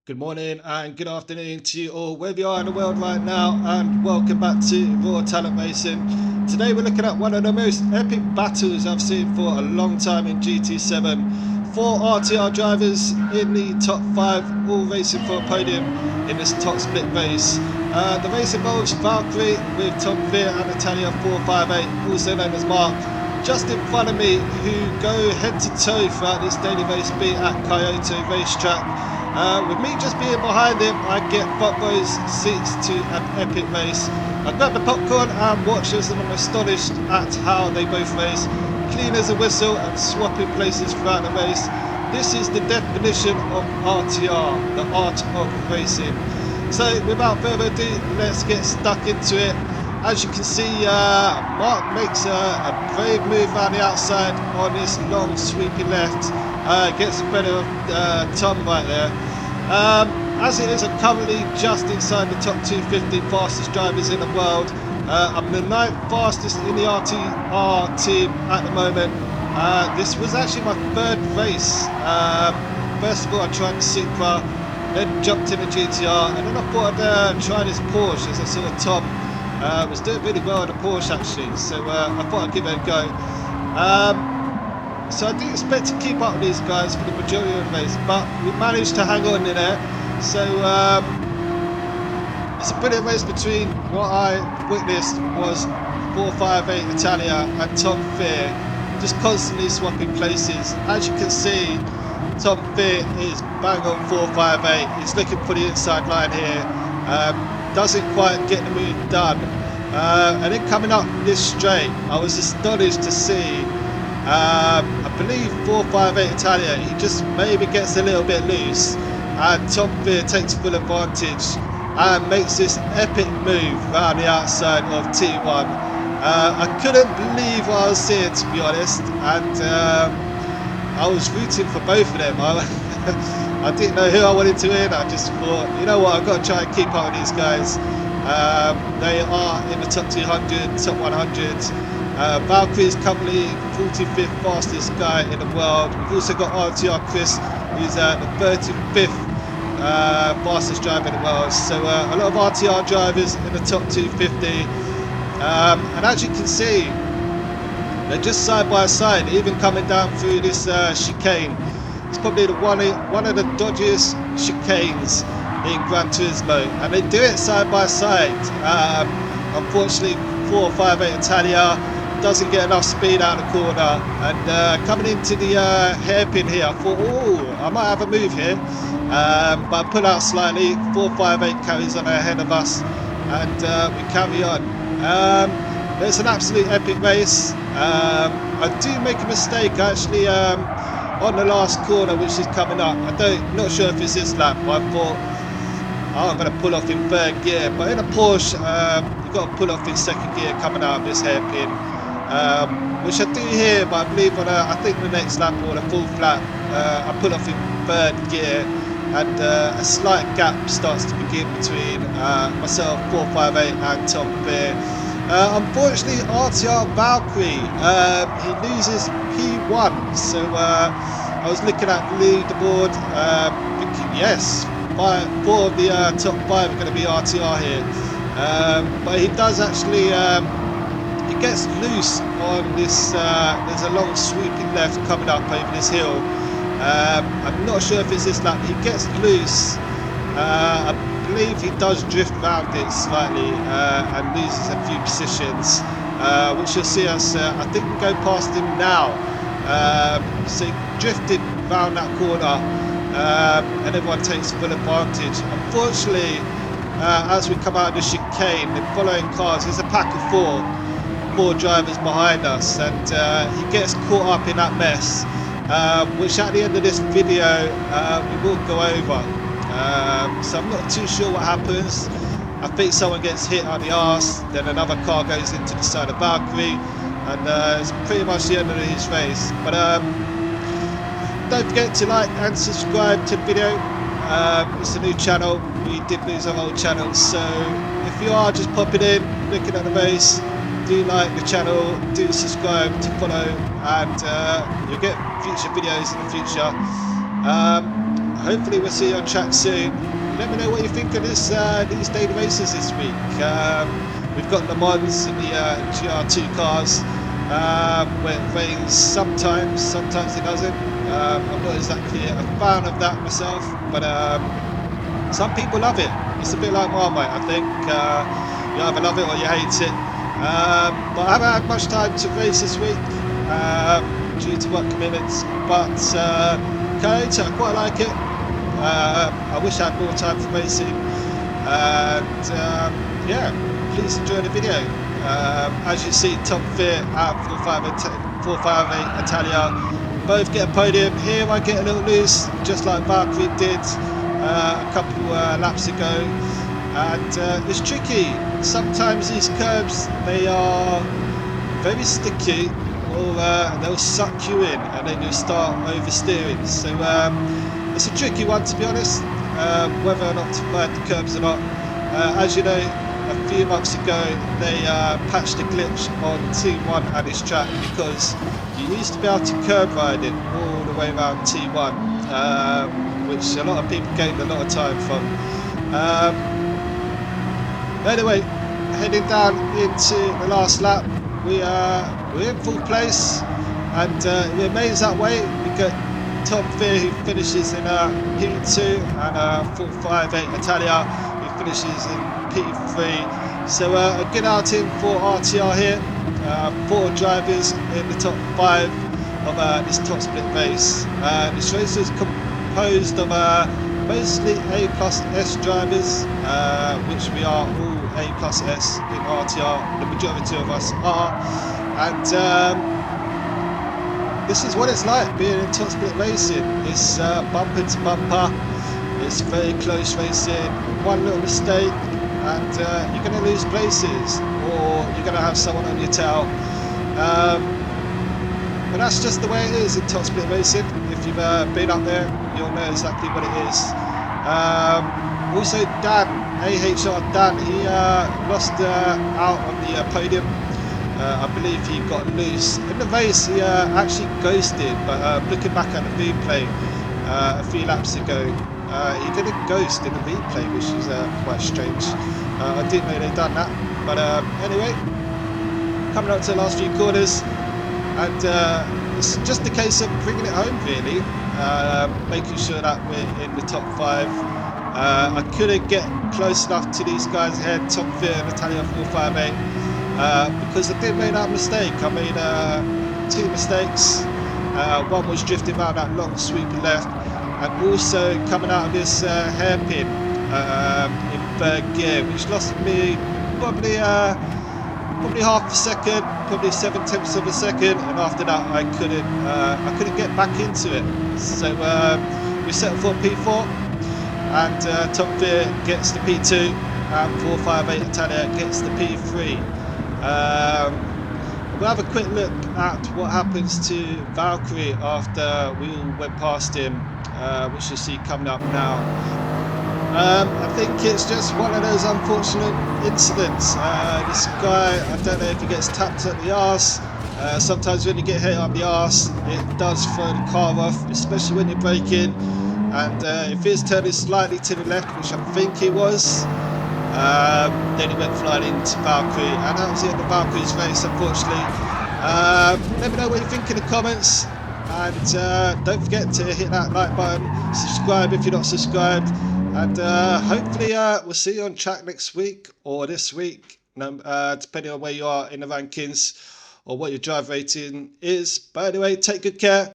Good morning and good afternoon to you all, wherever you are in the world right now, and welcome back to Raw Talent Racing. Today we're looking at one of the most epic battles I've seen for a long time in GT7. Four RTR drivers in the top 5, all racing for a podium in this top split race. The race involves Valkyrie with Tom Fear and Natalia 458, also known as Mark, just in front of me, who go head to toe throughout this daily race beat at Kyoto racetrack. With me just being behind him, I get front row seats to an epic race. I grab the popcorn and watch as I'm astonished at how they both race, clean as a whistle and swapping places throughout the race. This is the definition of RTR, the art of racing. So without further ado, let's get stuck into it. As you can see, Mark makes a brave move around the outside on this long sweeping left. Gets the better of Tom right there. As it is, I'm currently just inside the top 250 fastest drivers in the world. I'm the 9th fastest in the RTR team at the moment. This was actually my 3rd race. First of all, I tried the Supra, then jumped in a GTR, and then I thought I'd try this Porsche as I saw Tom was doing really well in the Porsche actually, so I thought I'd give it a go. So I didn't expect to keep up with these guys for the majority of the race, but we managed to hang on in there. So it's a brilliant race between what I witnessed was 458 Italia and Tom Fear, just constantly swapping places. As you can see, Tom Fear is bang on 458. He's looking for the inside line here. Doesn't quite get the move done. And then coming up this straight, I was astonished to see, I believe 458 Italia, he just maybe gets a little bit loose, and Tom Fear takes full advantage and makes this epic move around the outside of T1. I couldn't believe what I was seeing, to be honest, and I was rooting for both of them. I didn't know who I wanted to win. I just thought, you know what, I've got to try and keep up with these guys. They are in the top 200, top 100. Valkyrie is currently 45th fastest guy in the world. We've also got RTR Chris, who's the 35th fastest driver in the world. So a lot of RTR drivers in the top 250. And as you can see, they're just side by side, even coming down through this chicane. It's probably one of the dodgiest chicanes in Gran Turismo, and they do it side by side. Unfortunately, 458 Italia doesn't get enough speed out of the corner, and coming into the hairpin here, I thought, oh, I might have a move here, but I pull out slightly. 458 carries on ahead of us, and we carry on. It's an absolute epic race. I do make a mistake actually on the last corner, which is coming up. Not sure if it's this lap, but I thought, oh, I'm going to pull off in 3rd gear. But in a Porsche, you've got to pull off in 2nd gear coming out of this hairpin, which I do here, but I believe on I think the next lap or the full flat, I pull off in 3rd gear, and a slight gap starts to begin between myself, 458, and Tom Fear. Unfortunately, RTR Valkyrie, he loses P1, so I was looking at the leaderboard, thinking, yes, 4 of the top 5 are going to be RTR here, but he does actually, he gets loose on this, there's a long sweeping left coming up over this hill. I'm not sure if it's this lap, he gets loose. I believe he does drift around it slightly and loses a few positions, which you'll see us, I think we go past him now. So he drifted round that corner, and everyone takes full advantage. Unfortunately, as we come out of the chicane, the following cars, there's a pack of four drivers behind us, and he gets caught up in that mess, which at the end of this video we will go over. So I'm not too sure what happens. I think someone gets hit on the arse, then another car goes into the side of Valkyrie, and it's pretty much the end of his race. But don't forget to like and subscribe to the video. It's a new channel. We did lose our old channel, so if you are just popping in, looking at the race, do like the channel, do subscribe to follow, and you'll get future videos in the future. hopefully we'll see you on track soon. Let me know what you think of these daily races this week. We've got Le Mans and the GR2 cars, where it rains sometimes it doesn't. I'm not exactly a fan of that myself, but some people love it. It's a bit like Marmite, I think. You either love it or you hate it. But I haven't had much time to race this week due to work commitments. But Kyoto, I quite like it. I wish I had more time for racing. And yeah, please enjoy the video. As you see, Tom Fear at 458 Italia both get a podium. Here I get a little loose, just like Valkyrie did a couple laps ago. And it's tricky. Sometimes these curbs, they are very sticky, or they'll suck you in and then you'll start oversteering. So it's a tricky one, to be honest, whether or not to ride the curbs or not. As you know, a few months ago they patched a glitch on T1 at this track, because you used to be able to curb ride it all the way around T1, which a lot of people gained a lot of time from. Anyway, heading down into the last lap, we're in full place, and it remains that way. We got Tom Fear, who finishes in P2, and 458 Italia, who finishes in P3. So a good outing for RTR here. 4 drivers in the top 5 of this top split race. This race is composed of mostly A+S drivers, which we are all A+S in RTR. The majority of us are, and this is what it's like being in top split racing. It's bumper to bumper. It's very close racing. One little mistake and you're going to lose places, or you're going to have someone on your tail. But that's just the way it is in top split racing. If you've been up there, you'll know exactly what it is. Also, Dan, AHR Dan, he lost out on the podium. I believe he got loose in the race. He actually ghosted, but looking back at the replay a few laps ago, he didn't ghost in the replay, which is quite strange. I didn't know they'd done that, but anyway, coming up to the last few corners, and it's just a case of bringing it home, really, making sure that we're in the top 5. I couldn't get close enough to these guys ahead, Tom Fear and Italia 458, because I did make that mistake. I made 2 mistakes. One was drifting around that long sweeping left, and also coming out of this hairpin in 3rd gear, which lost me probably half a second, probably 7/10 of a second, and after that I couldn't get back into it. So we settled for P4, and Tom Fear gets the P2, and 458 Italia gets the P3. We'll have a quick look at what happens to Valkyrie after we all went past him, which you'll see coming up now. I think it's just one of those unfortunate incidents. This guy, I don't know if he gets tapped at the arse. Sometimes when you get hit up the arse, it does throw the car off, especially when you're braking. And if he's turning slightly to the left, which I think he was, then he went flying into Valkyrie, and that was the end of Valkyrie's race, unfortunately. Let me know what you think in the comments, and don't forget to hit that like button, subscribe if you're not subscribed, and hopefully we'll see you on track next week or this week, depending on where you are in the rankings or what your drive rating is. But anyway, take good care.